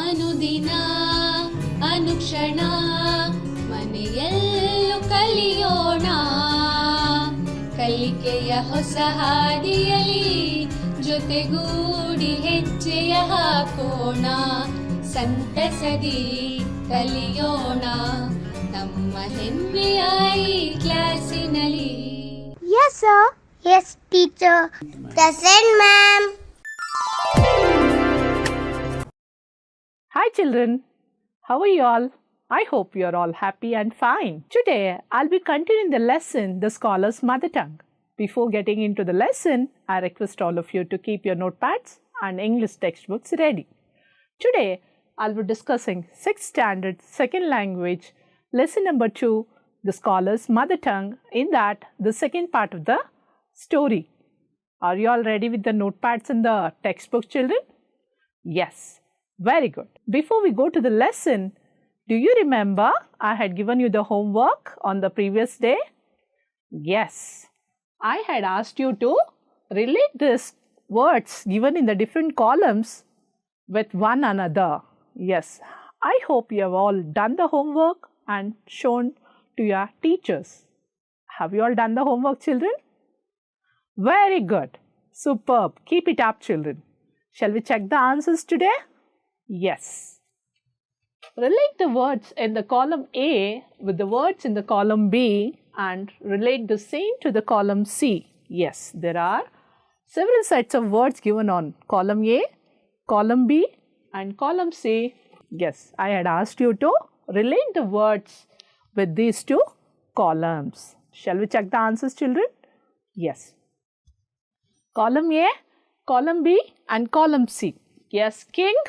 ಅನುದಿನ ಅನುಕ್ಷಣ ಮನೆಯಲ್ಲೂ ಕಲಿಯೋಣ. ಕಲಿಕೆಯ ಹೊಸ ಹಾದಿಯಲಿ ಜೊತೆಗೂಡಿ ಹೆಜ್ಜೆಯ ಹಾಕೋಣ. ಸಂತಸದಿ ಕಲಿಯೋಣ ನಮ್ಮ ಹೆಮ್ಮೆಯ ಈ ಕ್ಲಾಸಿನಲ್ಲಿ. Yes sir. Yes teacher. Present ma'am. Hi children, how are you all? I hope you are all happy and fine. Today I'll be continuing the lesson, The Scholar's Mother Tongue. Before getting into the lesson, I request all of you to keep your notepads and English textbooks ready. Today I'll be discussing 6th standard second language lesson number 2, The Scholar's Mother Tongue. In that, the second part of the story. Are you all ready with the notepads and the textbook, children? Yes. Very good. Before we go to the lesson, do you remember I had given you the homework on the previous day? Yes. I had asked you to relate these words given in the different columns with one another. Yes. I hope you have all done the homework and shown to your teachers. Have you all done the homework, children? Very good. Superb. Keep it up, children. Shall we check the answers today? Yes. Relate the words in the column A with the words in the column B and relate the same to the column C. Yes, there are several sets of words given on column A, column B and column C. Yes, I had asked you to relate the words with these two columns. Shall we check the answers, children? Yes. Column A, column B and column C. Yes, king.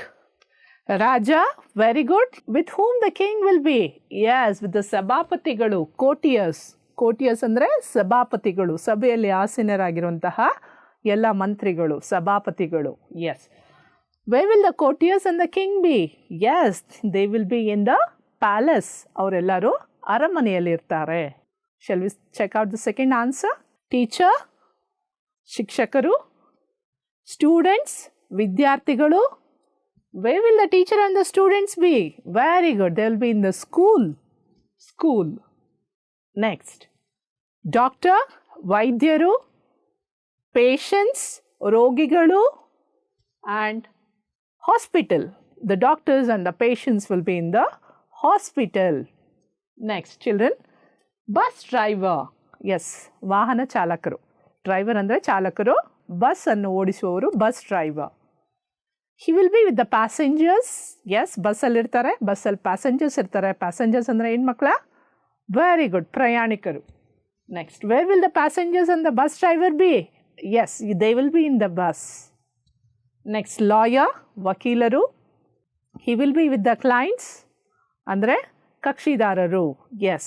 Raja, very good. With whom the king will be? Yes, with the Sabapatigalu, courtiers. Courtiers andre Sabapatigalu. ಸಭೆಯಲ್ಲಿ ಆಸೀನರಾಗಿರುವಂತಹ ಎಲ್ಲ ಮಂತ್ರಿಗಳು, ಸಭಾಪತಿಗಳು. Yes. Where will the courtiers and the king be? Yes, they will be in the palace. ಅವರೆಲ್ಲರೂ ಅರಮನೆಯಲ್ಲಿ ಇರ್ತಾರೆ. Shall we check out the second answer? Teacher, ಶಿಕ್ಷಕರು, students, ವಿದ್ಯಾರ್ಥಿಗಳು. Where will the teacher and the students be? Very good. They will be in the school. School. Next. Doctor, ವೈದ್ಯರು, patients, ರೋಗಿಗಳು and hospital. The doctors and the patients will be in the hospital. Next, children. Bus driver. Yes, ವಾಹನ ಚಾಲಕರು. Driver ಅಂದರೆ ಚಾಲಕರು. Bus ಅನ್ನು ಓಡಿಸುವವರು bus driver. He will be with the passengers. Yes, ಬಸ್ಸಲ್ಲಿ ಇರ್ತಾರೆ. ಬಸ್ಸಲ್ಲಿ passengers ಇರ್ತಾರೆ. Passengers ಅಂದರೆ ಏನು ಮಕ್ಕಳ? Very good. ಪ್ರಯಾಣಿಕರು. Next, where will the passengers and the bus driver be? Yes, they will be in the bus. Next, lawyer, ವಕೀಲರು. He will be with the clients. ಅಂದರೆ ಕಕ್ಷಿದಾರರು. Yes.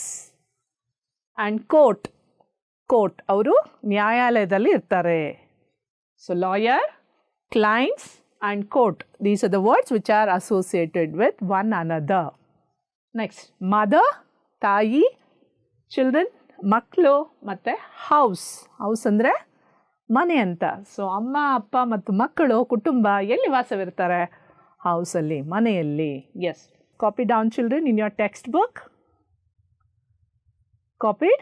And court. Court, ಅವರು ನ್ಯಾಯಾಲಯದಲ್ಲಿ ಇರ್ತಾರೆ. So, lawyer, clients and court. These are the words which are associated with one another. Next, mother, ತಾಯಿ, children, ಮಕ್ಕಳು ಮತ್ತು house. House ಅಂದರೆ ಮನೆ ಅಂತ. ಸೊ ಅಮ್ಮ ಅಪ್ಪ ಮತ್ತು ಮಕ್ಕಳು ಕುಟುಂಬ ಎಲ್ಲಿ ವಾಸವಿರ್ತಾರೆ? ಹೌಸಲ್ಲಿ, ಮನೆಯಲ್ಲಿ. S. Copy down, children, in your textbook. Copied?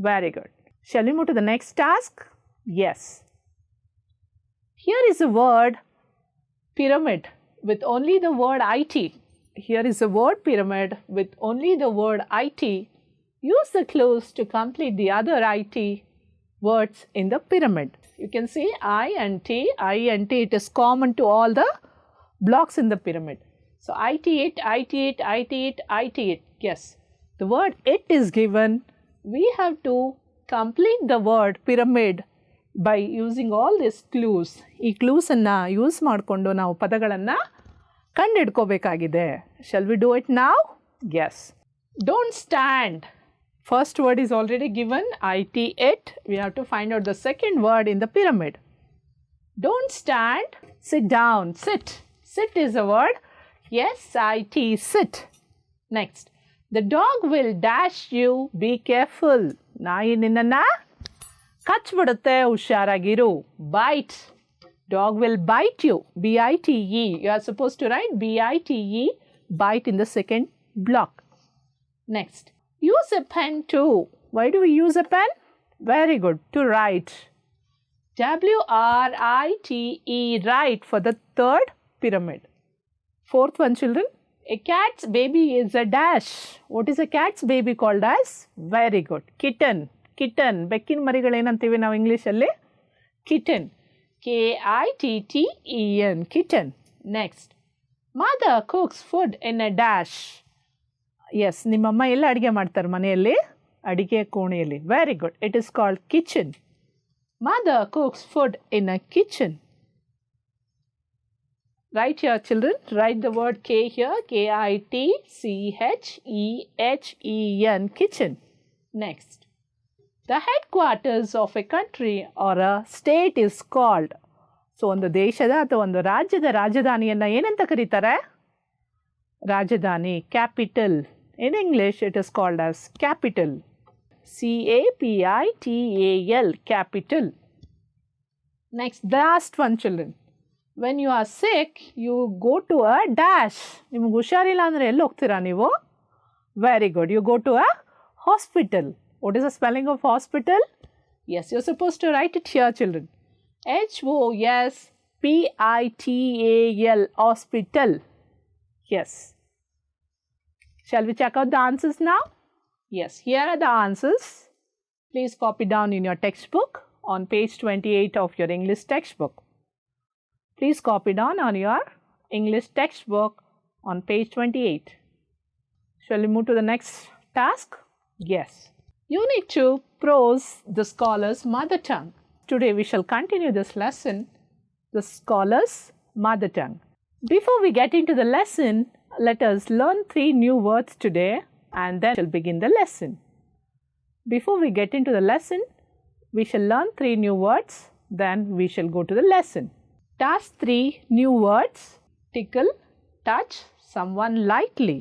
Very good. Shall we move to the next task? Yes. Here is a word pyramid with only the word IT. Here is a word pyramid with only the word IT. Use the clues to complete the other IT words in the pyramid. You can see I and T. It is common to all the blocks in the pyramid. So, IT8, IT8, IT8, IT8. Yes, the word it is given. We have to complete the word pyramid by using all these clues. ಈ clues ಅನ್ನು use ಮಾಡಿಕೊಂಡು ನಾವು ಪದಗಳನ್ನು ಕಂಡುಹಿಡ್ಕೋಬೇಕಾಗಿದೆ. Shall we do it now? Yes. Don't stand. First word is already given, IT8. We have to find out the second word in the pyramid. Don't stand, sit down, sit. Sit is a word. Yes, IT, sit. Next, the dog will dash you, be careful. ನಾಯಿ ನಿನ್ನನ್ನು ಕಚ್ಬಿಡುತ್ತೆ, ಹುಷಾರಾಗಿರು. Bite. Dog will bite you. B-I-T-E. You are supposed to write B-I-T-E, bite in the second block. Next, use a pen too. Why do we use a pen? Very good, to write. W-R-I-T-E, write for the third pyramid. Fourth one, children. A cat's baby is a dash. What is a cat's baby called as? Very good. Kitten. Kitten. Bekkin marigal enantive now English alli? Kitten. K-I-T-T-E-N. Kitten. Next. Mother cooks food in a dash. Yes, nimmamma ella adige ಮಾಡ್ತಾರೆ ಮನೆಯಲ್ಲಿ? ಅಡಿಗೆ ಕೋಣೆಯಲ್ಲಿ. Very good. It is called kitchen. Mother cooks food in a kitchen. Write here, children. Write the word K here. K-I-T-C-H-E-H-E-N. Kitchen. Next. The headquarters of a country or a state is called. So, ಒಂದು ದೇಶದ ಅಥವಾ ಒಂದು ರಾಜ್ಯದ ರಾಜಧಾನಿಯನ್ನು ಏನಂತ ಕರೀತಾರೆ? ರಾಜಧಾನಿ, capital. In English, it is called as capital. C-A-P-I-T-A-L, capital. Next, the last one, children. When you are sick, you go to a dash. ನಿಮಗೆ ಹುಷಾರಿಲ್ಲ ಅಂದರೆ ಎಲ್ಲಿ ಹೋಗ್ತೀರಾ ನೀವು? Very good. You go to a hospital. What is the spelling of hospital? Yes, you're supposed to write it here, children. H-O-S-P-I-T-A-L, hospital. Yes. Shall we check out the answers now? Yes, here are the answers. Please copy down in your textbook on page 28 of your English textbook. Please copy down on your English textbook on page 28. Shall we move to the next task? Yes. Unit 2, Prose, the Scholar's Mother Tongue. Today we shall continue this lesson, the Scholar's Mother Tongue. Before we get into the lesson, let us learn 3 new words today and then we'll begin the lesson. Before we get into the lesson, we shall learn 3 new words, then we shall go to the lesson. Task 3, new words. Tickle, touch someone lightly.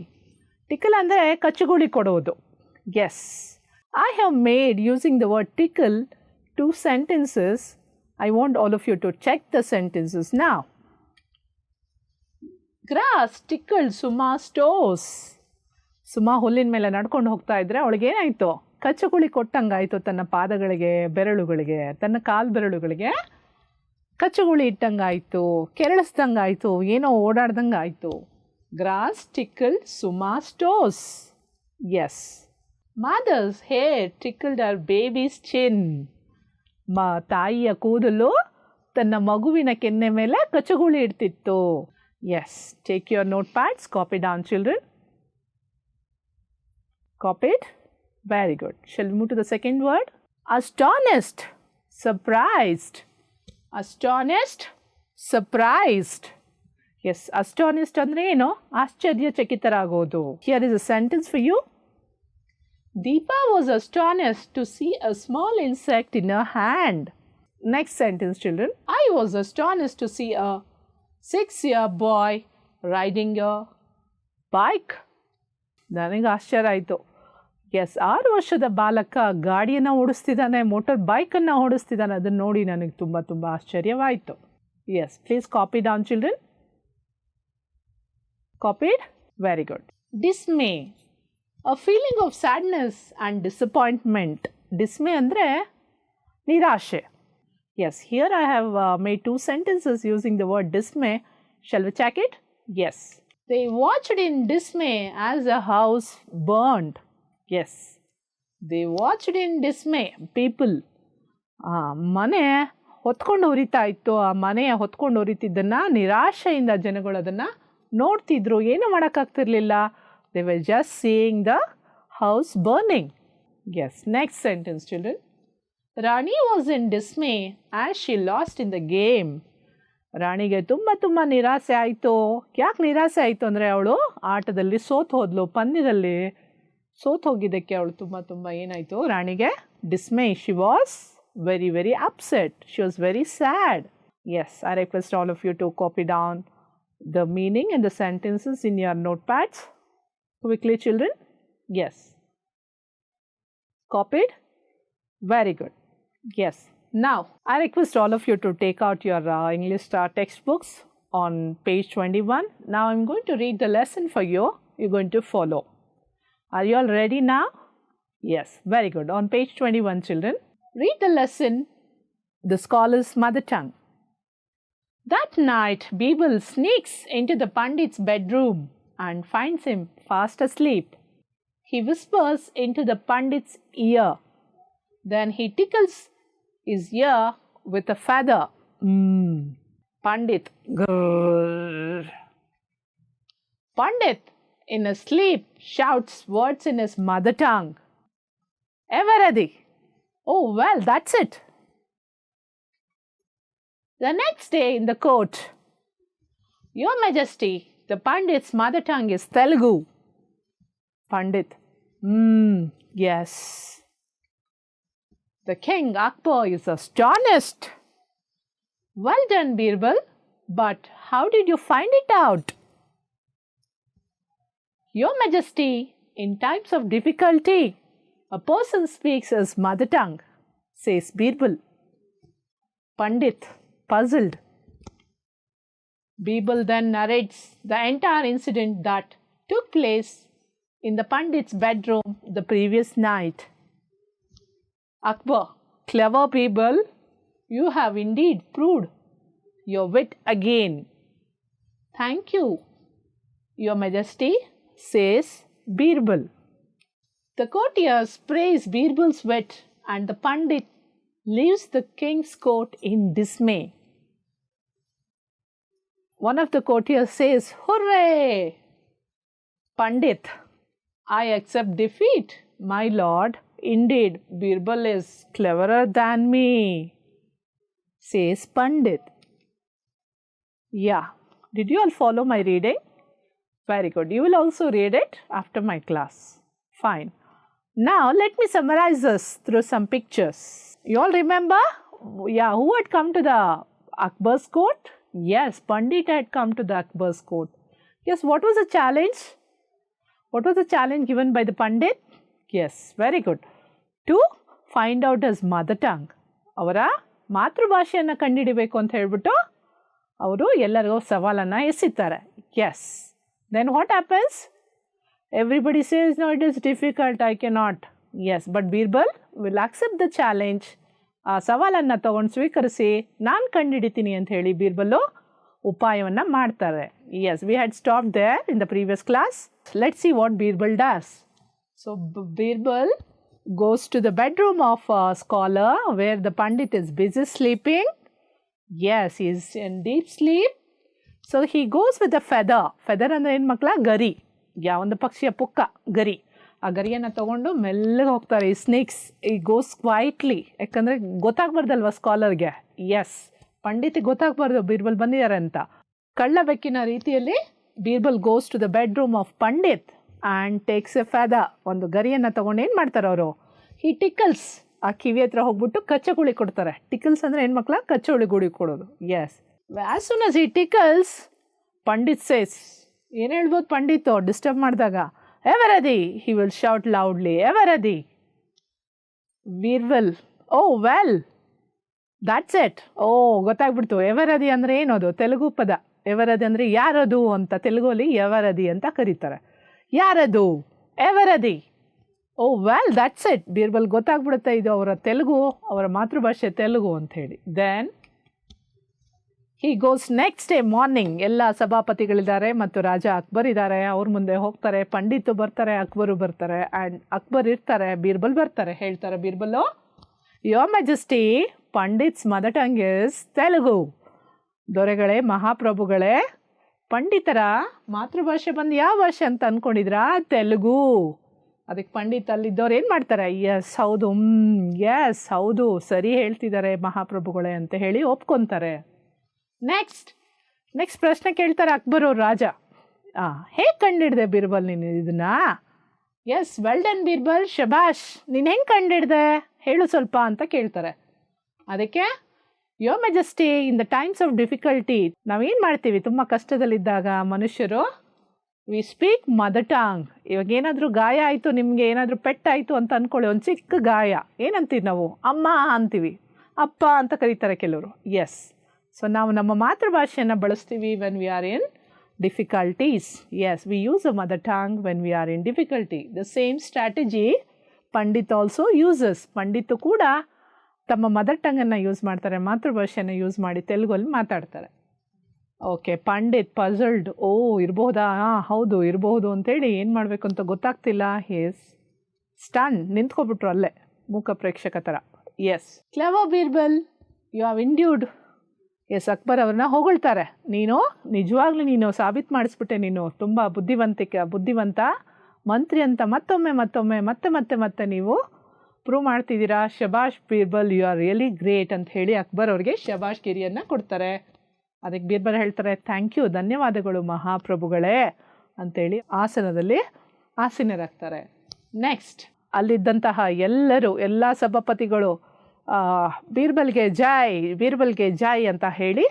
Tickle ಅಂದರೆ ಕಚ್ಚುಗುಳಿ ಕೊಡುವುದು. Yes. I have made using the word tickle 2 sentences. I want all of you to check the sentences now. Grass tickled Suma's toes. Suma ಹುಲ್ಲಿನ ಮೇಲೆ ನಡ್ಕೊಂಡು ಹೋಗ್ತಾ ಇದ್ರೆ ಅವಳಿಗೆ ಏನಾಯಿತು? ಕಚ್ಚುಗುಳಿ ಕೊಟ್ಟಂಗಾಯಿತು ತನ್ನ ಪಾದಗಳಿಗೆ, ಬೆರಳುಗಳಿಗೆ, ತನ್ನ ಕಾಲು ಬೆರಳುಗಳಿಗೆ ಕಚ್ಚುಗುಳಿ ಇಟ್ಟಂಗಾಯಿತು, ಕೆರಳಿಸ್ದಂಗಾಯಿತು, ಏನೋ ಓಡಾಡ್ದಂಗಾಯಿತು. Grass tickled Suma's toes. Yes. Mother's hair tickled her baby's chin. ತಾಯಿಯ ಕೂದಲು ತನ್ನ ಮಗುವಿನ ಕೆನ್ನೆ ಮೇಲೆ ಕಚ್ಚುಗುಳಿ ಇಡ್ತಿತ್ತು. Yes. Take your notepads, copy down, children. Copied? Very good. Shall we move to the second word? Astonished, surprised. Astonished, surprised. Yes, astonished ಅಂದ್ರೆ ಏನು? ಆಶ್ಚರ್ಯಚಕಿತರಾಗೋದು. Here is a sentence for you. Deepa was astonished to see a small insect in her hand. Next sentence, children. I was astonished to see a 6-year boy riding a bike. ನನಗೆ ಆಶ್ಚರ್ಯ ಆಯಿತು. S, 6 ವರ್ಷದ ಬಾಲಕ ಗಾಡಿಯನ್ನು ಓಡಿಸ್ತಿದ್ದಾನೆ, motor ಬೈಕನ್ನು ಓಡಿಸ್ತಿದ್ದಾನೆ. ಅದನ್ನು ನೋಡಿ ನನಗೆ ತುಂಬ ಆಶ್ಚರ್ಯವಾಯಿತು. Yes, please copy down, children. Copied? Very good. Dismay. A feeling of sadness and disappointment. Dismay andre nirashe. Yes, here I have made 2 sentences using the word dismay. Shall we check it? Yes. They watched in dismay as the house burned. Yes. They watched in dismay. People. ಮನೆ ಹೊತ್ಕೊಂಡು ಉರಿತಾ ಇತ್ತು. ಆ ಮನೆಯ ಹೊತ್ಕೊಂಡು ಉರಿತಿದ್ದನ್ನು ನಿರಾಶೆಯಿಂದ ಜನಗಳು ಅದನ್ನು ನೋಡ್ತಿದ್ರು. ಏನು ಮಾಡೋಕ್ಕಾಗ್ತಿರ್ಲಿಲ್ಲ. They were just seeing the house burning. Yes. Next sentence, children. Rani was in dismay as she lost in the game. ರಾಣಿಗೆ ತುಂಬ ನಿರಾಸೆ ಆಯಿತು. ಯಾಕೆ ನಿರಾಸೆ ಆಯಿತು ಅಂದರೆ ಅವಳು ಆಟದಲ್ಲಿ ಸೋತು ಹೋದ್ಲು. ಪಂದ್ಯದಲ್ಲಿ ಸೋತು ಹೋಗಿದ್ದಕ್ಕೆ ಅವಳು ತುಂಬ ಏನಾಯಿತು ರಾಣಿಗೆ? ಡಿಸ್ಮೇ. She was very upset. She was very sad. Yes, I request all of you to copy down the meaning and the sentences in your notepads. Quickly, children. Yes. Copied? Very good. Yes. Now, I request all of you to take out your English textbooks on page 21. Now, I'm going to read the lesson for you. You're going to follow. Are you all ready now? Yes, very good. On page 21, children, read the lesson, The Scholar's Mother Tongue. That night, Birbal sneaks into the Pandit's bedroom and finds him fast asleep. He whispers into the Pandit's ear. Then he tickles his ear with a feather. Pandit. Grrr. Pandit, in his sleep, shouts words in his mother tongue. Everadi. Oh, well, that's it. The next day in the court, Your Majesty, the Pandit's mother tongue is Telugu. Pandit. Yes. The king Akbar is astonished. Well done, Birbal, but how did you find it out? Your Majesty, in times of difficulty, a person speaks his mother tongue, says Birbal. Pandit, puzzled. Birbal then narrates the entire incident that took place in the Pandit's bedroom the previous night. Akbar, clever Birbal, you have indeed proved your wit again. Thank you, Your Majesty, says Birbal. The courtiers praise Birbal's wit and the Pandit leaves the king's court in dismay. One of the courtiers says, Hooray! Pandit, I accept defeat, my lord. Indeed, Birbal is cleverer than me, says Pandit. Yeah, did you all follow my reading? Very good. You will also read it after my class. Fine. Now, let me summarize this through some pictures. You all remember? Yeah, who had come to the Akbar's court? Yes, Pandit had come to the Akbar's court. Yes, what was the challenge? What was the challenge given by the Pandit? Yes, very good. To find out his mother tongue. ಅವರ ಮಾತೃಭಾಷೆಯನ್ನು ಕಂಡುಹಿಡಿಬೇಕು ಅಂತ ಹೇಳ್ಬಿಟ್ಟು ಅವರು ಎಲ್ಲರಿಗೂ ಸವಾಲನ್ನು ಎಸಿತಾರೆ. S. Then what happens? Everybody says, no, it is difficult, I cannot. Yes, but Birbal will accept the challenge. ಆ ಸವಾಲನ್ನು ತಗೊಂಡು ಸ್ವೀಕರಿಸಿ ನಾನು ಕಂಡುಹಿಡಿತೀನಿ ಅಂತ ಹೇಳಿ ಬೀರ್ಬಲ್ಲು ಉಪಾಯವನ್ನು ಮಾಡ್ತಾರೆ. Yes, we had stopped there in the previous class. Let's see what Birbal does. So, Birbal goes to the bedroom of a scholar where the Pandit is busy sleeping. Yes, he is in deep sleep. So, he goes with a feather. Feather ಅಂದರೆ ಏನು ಮಕ್ಕಳ? ಗರಿ. ಒಂದು ಪಕ್ಷಿಯ ಪುಕ್ಕ, ಗರಿ. ಆ ಗರಿಯನ್ನು ತಗೊಂಡು ಮೆಲ್ಲಗೆ ಹೋಗ್ತಾರೆ. ಈ ಸ್ನೇಕ್ಸ್ ಈ ಗೋಸ್ ಕ್ವೈಟ್ಲಿ, ಯಾಕಂದರೆ ಗೊತ್ತಾಗ್ಬಾರ್ದಲ್ವ ಸ್ಕಾಲರ್ಗೆ. ಎಸ್, ಪಂಡಿತಿಗೆ ಗೊತ್ತಾಗ್ಬಾರ್ದು ಬೀರ್ಬಲ್ ಬಂದಿದ್ದಾರೆ ಅಂತ. ಕಳ್ಳ ಬೆಕ್ಕಿನ ರೀತಿಯಲ್ಲಿ Birbal goes to the bedroom of Pandit and takes a feather. ಒಂದು ಗರಿಯನ್ನು ತಗೊಂಡು ಏನು ಮಾಡ್ತಾರೆ ಅವರು? ಈ ಟಿಕಲ್ಸ್, ಆ ಕಿವಿ ಹತ್ರ ಹೋಗ್ಬಿಟ್ಟು ಕಚ್ಚಗುಳಿ ಕೊಡ್ತಾರೆ. ಟಿಕಲ್ಸ್ ಅಂದರೆ ಏನು ಮಕ್ಕಳ? ಕಚ್ಚಗುಳಿ ಗುಳಿ ಕೊಡೋದು. ಎಸ್, ಆ್ಯಸ್ ಸೂನ್ ಆಸ್ ಈ ಟಿಕಲ್ಸ್, ಪಂಡಿತ್ ಸೇಸ್, ಏನು ಹೇಳ್ಬೋದು ಪಂಡಿತ್ ಡಿಸ್ಟರ್ಬ್ ಮಾಡಿದಾಗ? ಎವರದಿ, ಹಿ ವಿಲ್ ಶೌಟ್ ಲೌಡ್ಲಿ, ಎವರದಿ. Birbal, oh well, that's it. Oh ಗೊತ್ತಾಗ್ಬಿಡ್ತು. ಎವರದಿ ಅಂದರೆ ಏನದು? ತೆಲುಗು ಪದ. ಎವರದಿ ಅಂದರೆ ಯಾರದು ಅಂತ ತೆಲುಗುಲಿ ಎವರದಿ ಅಂತ ಕರೀತಾರೆ. ಯಾರದು? ಎವರದಿ. Oh well, that's it. Birbal ಗೊತ್ತಾಗ್ಬಿಡುತ್ತೆ ಇದು ಅವರ ತೆಲುಗು, ಅವರ ಮಾತೃಭಾಷೆ ತೆಲುಗು ಅಂಥೇಳಿ. Then he goes next day morning. ಎಲ್ಲ ಸಭಾಪತಿಗಳಿದ್ದಾರೆ ಮತ್ತು ರಾಜ ಅಕ್ಬರ್ ಇದ್ದಾರೆ. ಅವ್ರ ಮುಂದೆ ಹೋಗ್ತಾರೆ. ಪಂಡಿತು ಬರ್ತಾರೆ, ಅಕ್ಬರು ಬರ್ತಾರೆ. ಆ್ಯಂಡ್ ಅಕ್ಬರ್ ಇರ್ತಾರೆ, ಬೀರ್ಬಲ್ ಬರ್ತಾರೆ. ಹೇಳ್ತಾರೆ Birbal, your majesty, pandit's mother tongue is Telugu. ದೊರೆಗಳೇ, ಮಹಾಪ್ರಭುಗಳೇ, ಪಂಡಿತರ ಮಾತೃಭಾಷೆ ಬಂದು ಯಾವ ಭಾಷೆ ಅಂತ ಅಂದ್ಕೊಂಡಿದ್ರಾ? ತೆಲುಗು. ಅದಕ್ಕೆ ಪಂಡಿತ್ ಅಲ್ಲಿದ್ದವ್ರು ಏನು ಮಾಡ್ತಾರೆ? ಎಸ್ ಹೌದು, ಎಸ್ ಹೌದು, ಸರಿ ಹೇಳ್ತಿದ್ದಾರೆ ಮಹಾಪ್ರಭುಗಳೇ ಅಂತ ಹೇಳಿ ಒಪ್ಕೊತಾರೆ. ನೆಕ್ಸ್ಟ್ ಪ್ರಶ್ನೆ ಕೇಳ್ತಾರೆ ಅಕ್ಬರ್ ಅವ್ರ ರಾಜ. ಹೇಗೆ ಕಂಡಿಡ್ದೆ ಬೀರ್ಬಲ್ ನೀನು ಇದನ್ನ? ಎಸ್, ವೆಲ್ ಡನ್ ಬೀರ್ಬಲ್, ಶಬಾಷ್, ನೀನು ಹೆಂಗೆ ಕಂಡಿಡ್ದೆ ಹೇಳು ಸ್ವಲ್ಪ ಅಂತ ಕೇಳ್ತಾರೆ. ಅದಕ್ಕೆ your majesty, in the times of difficulty, ನಾವೇನು ಮಾಡ್ತೀವಿ ತುಂಬ ಕಷ್ಟದಲ್ಲಿದ್ದಾಗ ಮನುಷ್ಯರು? We speak mother tongue. ಇವಾಗ ಏನಾದರೂ ಗಾಯ ಆಯಿತು, ನಿಮಗೆ ಏನಾದರೂ ಪೆಟ್ಟಾಯಿತು ಅಂತ ಅಂದ್ಕೊಳ್ಳಿ, ಒಂದು ಚಿಕ್ಕ ಗಾಯ, ಏನಂತೀವಿ ನಾವು? ಅಮ್ಮ ಅಂತೀವಿ. ಅಪ್ಪ ಅಂತ ಕರೀತಾರೆ ಕೆಲವರು. ಎಸ್, ಸೊ ನಾವು ನಮ್ಮ ಮಾತೃಭಾಷೆಯನ್ನು ಬಳಸ್ತೀವಿ when we are in difficulties. Yes, we use a mother tongue when we are in difficulty. The same strategy pandit also uses. Pandit ಕೂಡ ತಮ್ಮ ಮದರ್ ಟಂಗನ್ನು ಯೂಸ್ ಮಾಡ್ತಾರೆ, ಮಾತೃಭಾಷೆಯನ್ನು ಯೂಸ್ ಮಾಡಿ ತೆಲುಗಲ್ಲಿ ಮಾತಾಡ್ತಾರೆ. ಓಕೆ, ಪಂಡಿತ್ ಪಝಲ್ಡ್, ಓ ಇರಬಹುದಾ, ಹಾಂ ಹೌದು ಇರಬಹುದು ಅಂತೇಳಿ ಏನು ಮಾಡಬೇಕು ಅಂತ ಗೊತ್ತಾಗ್ತಿಲ್ಲ. ಹೇಸ್ ಸ್ಟನ್, ನಿಂತ್ಕೊಬಿಟ್ರು ಅಲ್ಲೇ ಮೂಕ ಪ್ರೇಕ್ಷಕ ಥರ. Yes, clever Birbal, you have indeed. Yes, Akbar ಅವ್ರನ್ನ ಹೊಗಳ್ತಾರೆ. ನೀನು ನಿಜವಾಗ್ಲೂ ನೀನು ಸಾಬೀತು ಮಾಡಿಸ್ಬಿಟ್ಟೆ, ನೀನು ತುಂಬ ಬುದ್ಧಿವಂತ ಮಂತ್ರಿ ಅಂತ ಮತ್ತೆ ನೀವು ಪ್ರೂವ್ ಮಾಡ್ತಿದ್ದೀರಾ. ಶಬಾಷ್ Birbal, you are really great ಅಂತ ಹೇಳಿ ಅಕ್ಬರ್ ಅವ್ರಿಗೆ ಶಬಾಷ್ ಗಿರಿಯನ್ನು ಕೊಡ್ತಾರೆ. ಅದಕ್ಕೆ ಬೀರ್ಬಲ್ ಹೇಳ್ತಾರೆ, ಥ್ಯಾಂಕ್ ಯು, ಧನ್ಯವಾದಗಳು ಮಹಾಪ್ರಭುಗಳೇ ಅಂತೇಳಿ ಆಸನದಲ್ಲಿ ಆಸೀನರಾಗ್ತಾರೆ. ನೆಕ್ಸ್ಟ್, ಅಲ್ಲಿದ್ದಂತಹ ಎಲ್ಲ ಸಭಾಪತಿಗಳು ಬೀರ್ಬಲ್ಗೆ ಜೈ ಅಂತ ಹೇಳಿ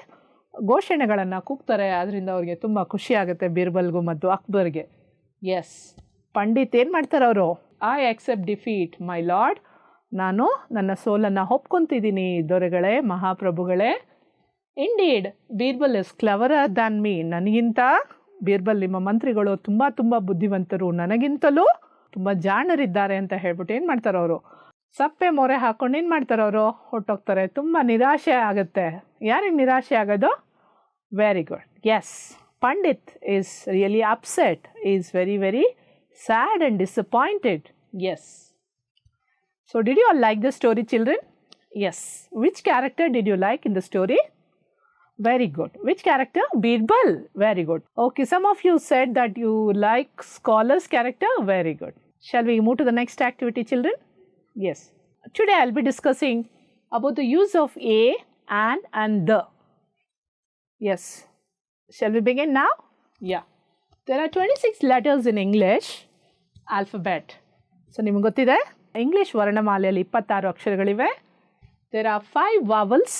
ಘೋಷಣೆಗಳನ್ನು ಕೂಗ್ತಾರೆ. ಅದರಿಂದ ಅವ್ರಿಗೆ ತುಂಬ ಖುಷಿ ಆಗುತ್ತೆ, ಬೀರ್ಬಲ್ಗೂ ಮತ್ತು ಅಕ್ಬರ್ಗೆ. ಎಸ್, ಪಂಡಿತ್ ಏನು ಮಾಡ್ತಾರೆ ಅವರು, I accept defeat my lord, ನಾನು ನನ್ನ ಸೋಲನ್ನು ಒಪ್ಕೊತಿದ್ದೀನಿ ದೊರೆಗಳೇ, ಮಹಾಪ್ರಭುಗಳೇ. Indeed Birbal is cleverer than me, ನನಗಿಂತ ಬೀರ್ಬಲ್ ನಿಮ್ಮ ಮಂತ್ರಿಗಳು ತುಂಬ ಬುದ್ಧಿವಂತರು, ನನಗಿಂತಲೂ ತುಂಬ ಜಾಣರಿದ್ದಾರೆ ಅಂತ ಹೇಳ್ಬಿಟ್ಟು ಏನು ಮಾಡ್ತಾರೆ ಅವರು, ಸಪ್ಪೆ ಮೊರೆ ಹಾಕ್ಕೊಂಡು ಏನು ಮಾಡ್ತಾರೆ ಅವರು, ಹೊರಟೋಗ್ತಾರೆ. ತುಂಬ ನಿರಾಶೆ ಆಗುತ್ತೆ. ಯಾರಿಗೆ ನಿರಾಶೆ ಆಗೋದು? Very good. Yes, Pandit is really upset, is very sad and disappointed. Yes. So did you all like the story, children? Yes. Which character did you like in the story? Very good. Which character? Birbal. Very good. Okay, some of you said that you like scholar's character. Very good. Shall we move to the next activity, children? Yes. Today I'll be discussing about the use of a, an and the. Yes. Shall we begin now? Yeah. There are 26 letters in English alphabet. So, ನಿಮಗೆ ಗೊತ್ತಿದೆ English ವರ್ಣಮಾಲೆಯಲ್ಲಿ 26 ಅಕ್ಷರಗಳಿವೆ. There are 5 vowels,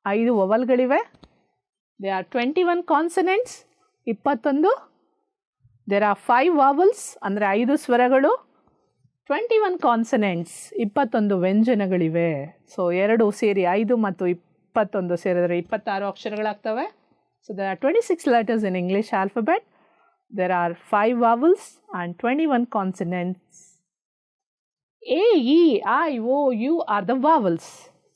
5 ವವಲ್ಗಳಿವೆ. There are 21 consonants, 21. There are 5 vowels, ಅಂದರೆ 5 ಸ್ವರಗಳು. 21 consonants, 21 ವ್ಯಂಜನಗಳಿವೆ. So 2 ಸೇರಿ 5 ಮತ್ತು 21 ಸೇರಿದರೆ 26 ಅಕ್ಷರಗಳಾಗ್ತವೆ. So, there are 26 letters in English alphabet. There are 5 vowels and 21 consonants. A, E, I, O, U are the vowels.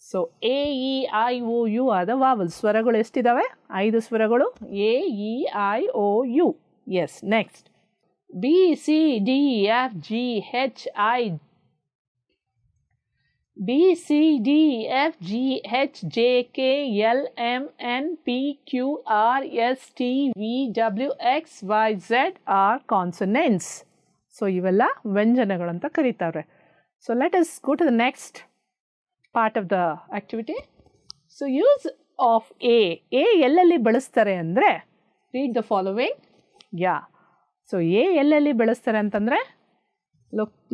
So, A, E, I, O, U are the vowels. ಸ್ವರಗಳು ಎಷ್ಟಿದ್ದಾವೆ? 5 ಸ್ವರಗಳು. A, E, I, O, U. Yes, next. B, C, D, F, G, H, I. B, C, D, F, G, H, J, K, L, M, N, P, Q, R, S, T, V, W, X, Y, Z are consonants. So, ಇವೆಲ್ಲ ವ್ಯಂಜನಗಳಂತ ಕರೀತಾರೆ. So, let us go to the next part of the activity. So, use of A. A ಎಲ್ಲೆಲ್ಲಿ ಬಳಸ್ತಾರೆ ಅಂದರೆ, read the following. Yeah. So, A ಎಲ್ಲೆಲ್ಲಿ ಬಳಸ್ತಾರೆ ಅಂತಂದರೆ,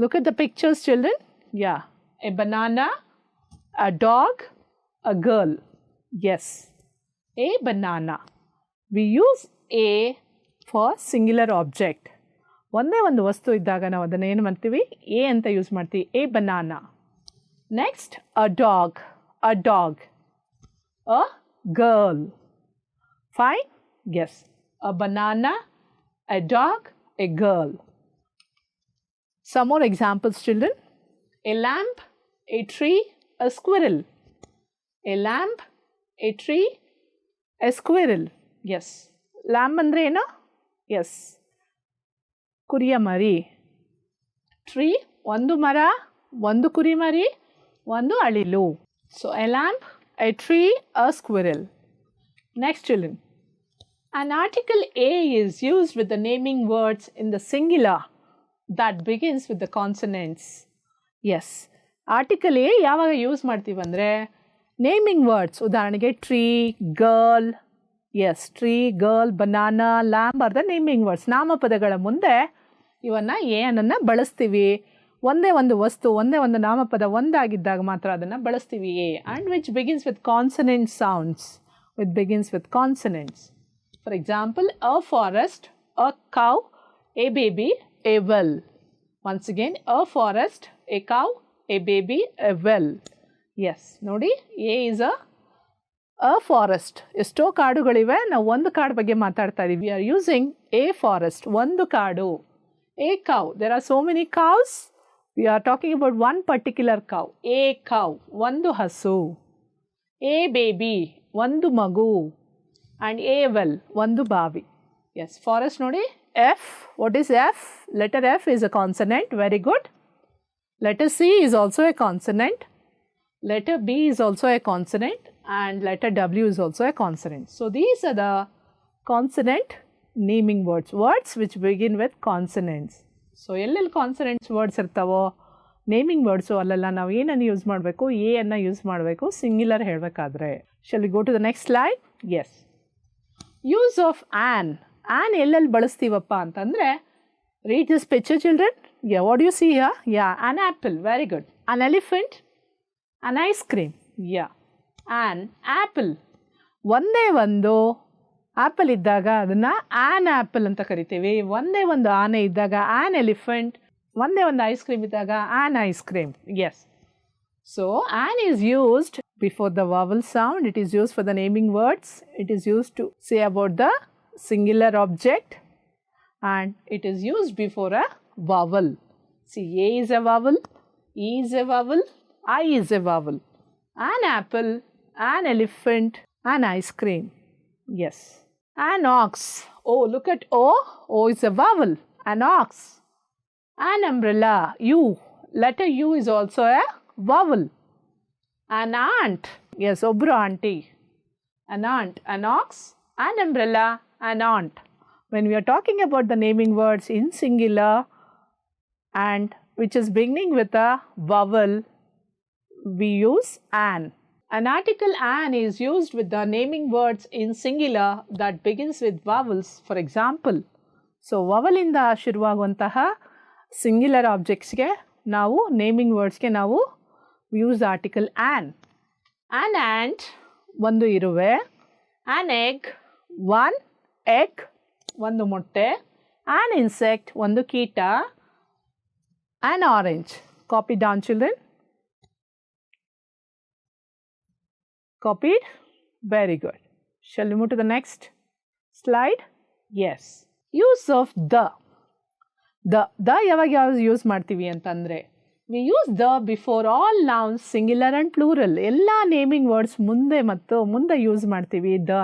look at the pictures, children. Yeah. A banana, a dog, a girl. Yes, a banana. We use a for singular object. ಒಂದೇ ಒಂದು ವಸ್ತು ಇದ್ದಾಗ ನಾವು ಅದನ್ನು ಏನು ಮಾಡ್ತೀವಿ? A ಅಂತ ಯೂಸ್ ಮಾಡ್ತೀವಿ. A banana. Next, a dog, a girl. Fine? Yes. A banana, a dog, a girl. Some more examples, children. A lamp, a tree, a squirrel. A lamp, a tree, a squirrel. Yes. Lamp andre eno? Yes. ಕುರಿಯ ಮರಿ. Tree, ಒಂದು ಮರ, ಒಂದು ಕುರಿ ಮರಿ, ಒಂದು ಅಳಿಲು. So, a lamp, a tree, a squirrel. Next, children. An article A is used with the naming words in the singular that begins with the consonants. Yes, article a ಯಾವಾಗ ಯೂಸ್ ಮಾಡ್ತೀವಿ ಅಂದರೆ ನೇಮಿಂಗ್ ವರ್ಡ್ಸ್. ಉದಾಹರಣೆಗೆ tree, girl. Yes, tree, girl, banana, lamb are the naming words. ನಾಮಪದಗಳ ಮುಂದೆ ಇವನ್ನು ಏನನ್ನು ಬಳಸ್ತೀವಿ. ಒಂದೇ ಒಂದು ವಸ್ತು, ಒಂದೇ ಒಂದು ನಾಮಪದ ಒಂದಾಗಿದ್ದಾಗ ಮಾತ್ರ ಅದನ್ನು ಬಳಸ್ತೀವಿ. A and which begins with consonant sounds. With begins with consonants. For example, a forest, a cow, A baby, A well. Once again, a forest, a cow, a baby, a well. Yes ನೋಡಿ, a is a forest. ಎಷ್ಟೋ ಕಾಡುಗಳಿವೆ, ನಾವು ಒಂದು ಕಾಡು ಬಗ್ಗೆ ಮಾತಾಡ್ತಾ ಇದ್ದೀವಿ. We are using a forest, ಒಂದು ಕಾಡು. A cow, there are so many cows. We are talking about one particular cow. A cow, ಒಂದು ಹಸು. ಎ ಬೇಬಿ, ಒಂದು ಮಗು. ಆ್ಯಂಡ್ ಎ ವೆಲ್, ಒಂದು ಬಾವಿ. ಎಸ್, ಫಾರೆಸ್ಟ್ ನೋಡಿ. F, what is F? Letter F is a consonant. Very good. Letter C is also a consonant. Letter B is also a consonant. And letter W is also a consonant. So, these are the consonant naming words. Words which begin with consonants. So, ಎಲ್ಲೆಲ್ಲಿ consonants words ಇರ್ತಾವೋ naming words ಅಲ್ಲೆಲ್ಲ ನಾವು ಏನನ್ನು use ಮಾಡಬೇಕು? A ಅನ್ನು use ಮಾಡಬೇಕು singular ಹೇಳಬೇಕಾದ್ರೆ. Shall we go to the next slide? Yes. Use of an. An ಎಲ್ಲೆಲ್ಲಿ ಬಳಸ್ತೀವಪ್ಪ ಅಂತಂದರೆ, read this picture children. Yeah, what do you see here? Yeah, an apple. Very good. An elephant. An ice cream. Yeah. An apple. ಒಂದೇ ಒಂದು apple ಇದ್ದಾಗ ಅದನ್ನು on apple ಅಂತ ಕರಿತೀವಿ. ಒಂದೇ ಒಂದು ಆನೆ ಇದ್ದಾಗ ಆನ್ ಎಲಿಫೆಂಟ್. ಒಂದೇ ಒಂದು ಐಸ್ ಕ್ರೀಮ್ ಇದ್ದಾಗ an ice cream. Yes. So an is used before the vowel sound. It is used for the naming words. It is used to say about the singular object. And it is used before a vowel. See, A is a vowel, E is a vowel, I is a vowel. An apple, an elephant, an ice cream. Yes. An ox. Oh, look at O. O is a vowel. An ox. An umbrella. U. Letter U is also a vowel. An aunt. Yes, obro auntie. An aunt. An ox. An umbrella. An aunt. When we are talking about the naming words in singular and which is beginning with a vowel, we use an. An article an is used with the naming words in singular that begins with vowels. For example, so vowel ಇಂದ ಶುರುವಾಗುವಂತಹ singular objects ಗೆ ನಾವು naming words ಗೆ ನಾವು use the article an. An ant, ಒಂದು ಇರುವೆ. An egg, one egg, ಒಂದು ಮೊಟ್ಟೆ. An insect, ಒಂದು ಕೀಟ. An orange. Copy down children. Copied? Very good. Shall we move to the next slide? Yes. Use of the. The ಯಾವಾಗ use ಮಾಡ್ತೀವಿ ಅಂತಂದರೆ, we use the before all nouns singular and plural. ಎಲ್ಲ naming words ಮುಂದೆ use ಮಾಡ್ತೀವಿ the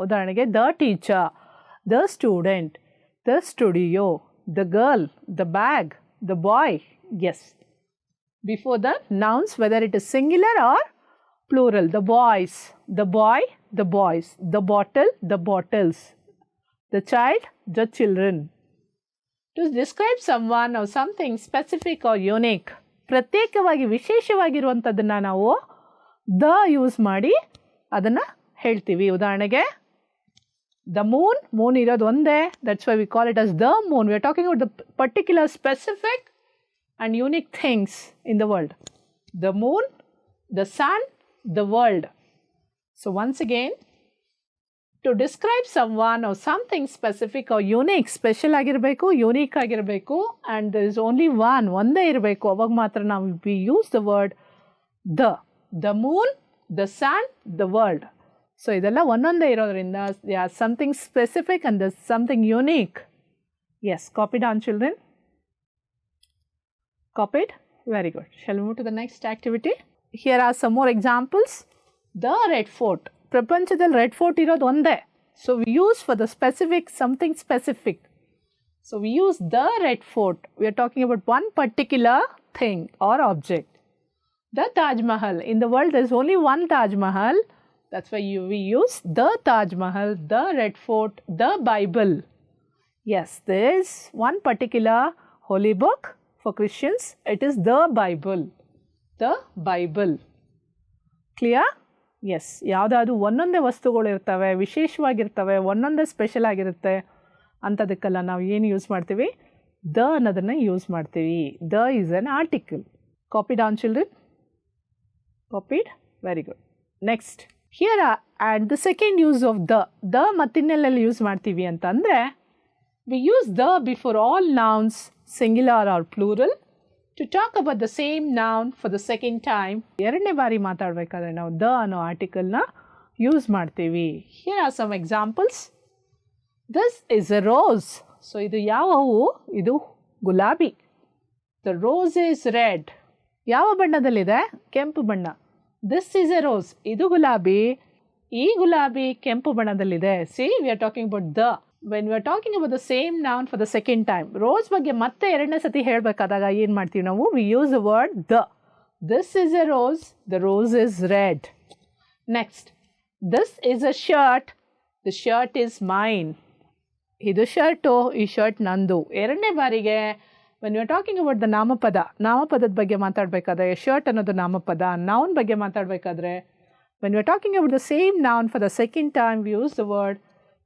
ಉದಾಹರಣೆಗೆ the teacher, the student, the studio, the girl, the bag, the boy. Yes. Before the nouns, whether it is singular or plural. The boys, the boy, the boys. The bottle, the bottles. The child, the children. To describe someone or something specific or unique. ಪ್ರತ್ಯೇಕವಾಗಿ ವಿಶೇಷವಾಗಿರುವಂಥದ್ದನ್ನು ನಾವು the use ಮಾಡಿ ಅದನ್ನು ಹೇಳ್ತೀವಿ. ಉದಾಹರಣೆಗೆ the moon ಇರೋದು ಒಂದೇ. That's why we call it as the moon. We are talking about the particular specific and unique things in the world. The moon, the sun, the world. So once again, to describe someone or something specific or unique, special ಆಗಿರಬೇಕು, unique ಆಗಿರಬೇಕು, and there is only ಒಂದೇ ಇರಬೇಕು. ಅವಾಗ ಮಾತ್ರ ನಾವು we use the word the moon, the sun, the world. So ಇದೆಲ್ಲ ಒಂದೊಂದೇ ಇರೋದ್ರಿಂದ they are something specific and there's something unique. Yes, copied on children? Copied? Very good. Shall we move to the next activity? Here are some more examples. The Red Fort. ಪ್ರಪಂಚದಲ್ಲಿ red fort ಇರೋದು ಒಂದೇ. So we use for the specific something specific. So we use the Red Fort. We are talking about one particular thing or object. The Taj Mahal. In the world there is only one Taj Mahal. That's why we use the Taj Mahal, the Red Fort, the Bible. Yes, there is one particular holy book for Christians. It is the Bible. The Bible. Clear? Yes. ಯಾವುದಾದ್ರು ಒಂದೊಂದೇ ವಸ್ತುಗಳು ಇರ್ತವೆ, ವಿಶೇಷವಾಗಿರ್ತವೆ, ಒಂದೊಂದೇ special ಆಗಿರುತ್ತೆ ಅಂಥದಕ್ಕೆಲ್ಲ ನಾವು ಏನು use ಮಾಡ್ತೀವಿ? The ಅನ್ನೋದನ್ನು ಯೂಸ್ ಮಾಡ್ತೀವಿ. The is an article. Copied on children? Copied? Very good. Next here and the second use of the ಮತ್ತಿನ್ನೆಲ್ಲೆಲ್ಲ ಯೂಸ್ ಮಾಡ್ತೀವಿ ಅಂತಂದರೆ, we use the before all nouns singular or plural To talk about the same noun for the second time, ಎರಡನೇ ಬಾರಿ ಮಾತಾಡಬೇಕಾದ್ರೆ ನಾವು the ಅನ್ನೋ ಆರ್ಟಿಕಲ್ನ use ಮಾಡ್ತೀವಿ. Here are some examples. This is a rose. So ಇದು ಯಾವ ಹೂವು? ಇದು ಗುಲಾಬಿ. The rose is red. ಯಾವ ಬಣ್ಣದಲ್ಲಿದೆ? ಕೆಂಪು ಬಣ್ಣ. This is a rose. ಇದು ಗುಲಾಬಿ. ಈ ಗುಲಾಬಿ ಕೆಂಪು ಬಣ್ಣದಲ್ಲಿದೆ. See, we are talking about the. When we are talking about the same noun for the second time, rose ಬಗ್ಗೆ ಮತ್ತೆ ಎರಡನೇ ಸತಿ ಹೇಳಬೇಕಾದಾಗ ಏನು ಮಾಡ್ತೀವಿ ನಾವು? We use the word the. This is a rose. The rose is red. Next, this is a shirt. The shirt is mine. ಇದು shirt, ಈ shirt ನಂದು. ಎರಡನೇ ಬಾರಿಗೆ when we are talking about the ನಾಮಪದದ ಬಗ್ಗೆ ಮಾತಾಡಬೇಕಾದ್ರೆ ಶರ್ಟ್ ಅನ್ನೋದು ನಾಮಪದ. Noun ಬಗ್ಗೆ ಮಾತಾಡಬೇಕಾದ್ರೆ when we are talking about the same noun for the second time, we use the word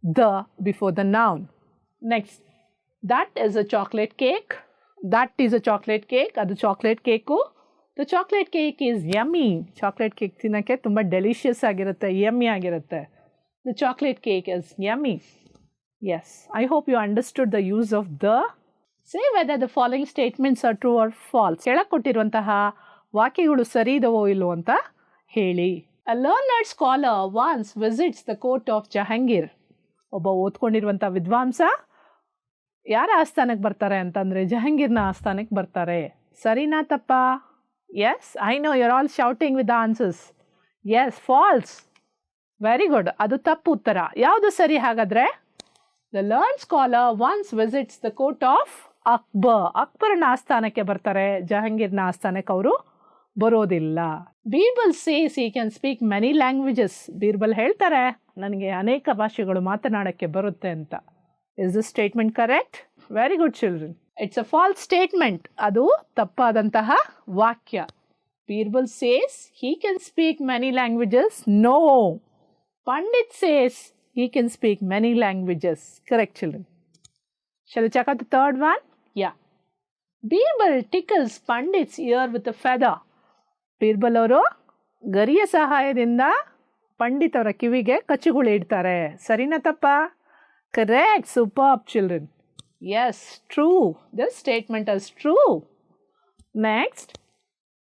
the before the noun. Next, that is a chocolate cake. That is a chocolate cake. ಅದು chocolate cake. The chocolate cake is yummy. Chocolate cake ತಿನ್ನೋಕ್ಕೆ ತುಂಬ delicious ಆಗಿರುತ್ತೆ, yummy ಆಗಿರುತ್ತೆ. The chocolate cake is yummy. Yes, I hope you understood the use of the. Say whether the following statements are true or false. ಕೆಳಗೆ ಕೊಟ್ಟಿರುವಂತಹ ವಾಕ್ಯಗಳು ಸರಿ ಇದವೋ ಇಲ್ಲವೋ ಅಂತ ಹೇಳಿ. A learned scholar once visits the court of Jahangir. ಒಬ್ಬ ಓದ್ಕೊಂಡಿರುವಂಥ ವಿದ್ವಾಂಸ ಯಾರ ಆಸ್ಥಾನಕ್ಕೆ ಬರ್ತಾರೆ ಅಂತಂದರೆ ಜಹಂಗೀರ್ನ ಆಸ್ಥಾನಕ್ಕೆ ಬರ್ತಾರೆ. ಸರಿನಾ ತಪ್ಪಾ? Yes, I know you are all shouting with the answers. Yes, false. Very good, ಅದು ತಪ್ಪು ಉತ್ತರ. ಯಾವುದು ಸರಿ ಹಾಗಾದರೆ? The learned scholar once visits the court of Akbar. ಅಕ್ಬರ್ನ ಆಸ್ಥಾನಕ್ಕೆ ಬರ್ತಾರೆ, ಜಹಂಗೀರ್ನ ಆಸ್ಥಾನಕ್ಕೆ ಅವರು ಬರೋದಿಲ್ಲ. Birbal says he can speak many languages. Birbal ಹೇಳ್ತಾರೆ ನನಗೆ ಅನೇಕ ಭಾಷೆಗಳು ಮಾತನಾಡೋಕ್ಕೆ ಬರುತ್ತೆ ಅಂತ. Is this statement correct? Very good children. It's a false statement. ಅದು ತಪ್ಪಾದಂತಹ ವಾಕ್ಯ. Birbal says he can speak many languages. No, Pandit says he can speak many languages. Correct children. Shall we check out the third one? Yeah. Birbal tickles Pandit's ear with a feather. Birbal ಅವರು ಗರಿಯ ಸಹಾಯದಿಂದ ಪಂಡಿತ್ ಅವರ ಕಿವಿಗೆ ಕಚ್ಚುಗಳು ಇಡ್ತಾರೆ. ಸರಿನಾ ತಪ್ಪಾ? Correct. Super children. Yes, true. This statement is true. Next,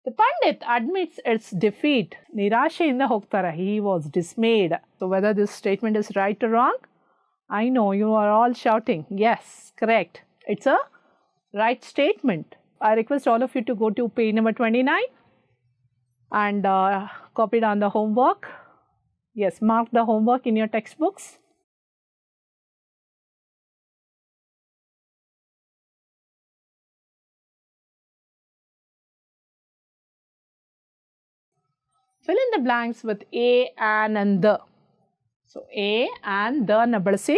the pandit admits its defeat. ನಿರಾಶೆಯಿಂದ ಹೋಗ್ತಾರೆ. He was dismayed. So whether this statement is right or wrong? I know you are all shouting. Yes, correct. It's a right statement. I request all of you to go to page number 29 and copy down the homework. Yes, mark the homework in your textbooks. Fill in the blanks with a, an and the. So A and ದನ ಬಳಸಿ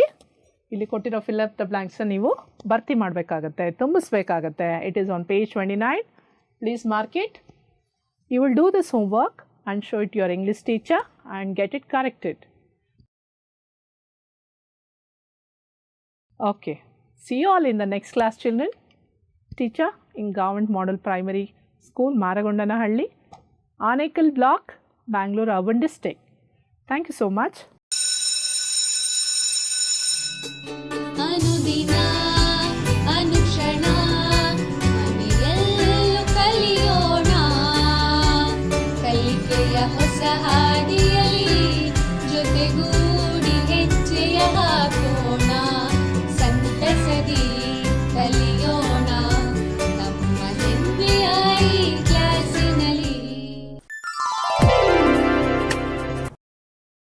ಇಲ್ಲಿ ಕೊಟ್ಟಿರೋ fill up the ಬ್ಲ್ಯಾಂಕ್ಸನ್ನು ನೀವು ಭರ್ತಿ ಮಾಡಬೇಕಾಗತ್ತೆ, ತುಂಬಿಸ್ಬೇಕಾಗತ್ತೆ. It is on page 29. Please mark it. You will do this homework and show it your English teacher and get it corrected. Okay, see you all in the next class children. Teacher in government model primary school, Maragondanahalli, Anekal block, Bangalore urban district. Thank you so much. ಅನುದಿನ ಅನುಕ್ಷಣ ಮನೆಯಲ್ಲೂ ಕಲಿಯೋಣ, ಕಲಿಕೆಯ ಹೊಸ ಹಾದಿಯಲ್ಲಿ ಜೊತೆಗೂ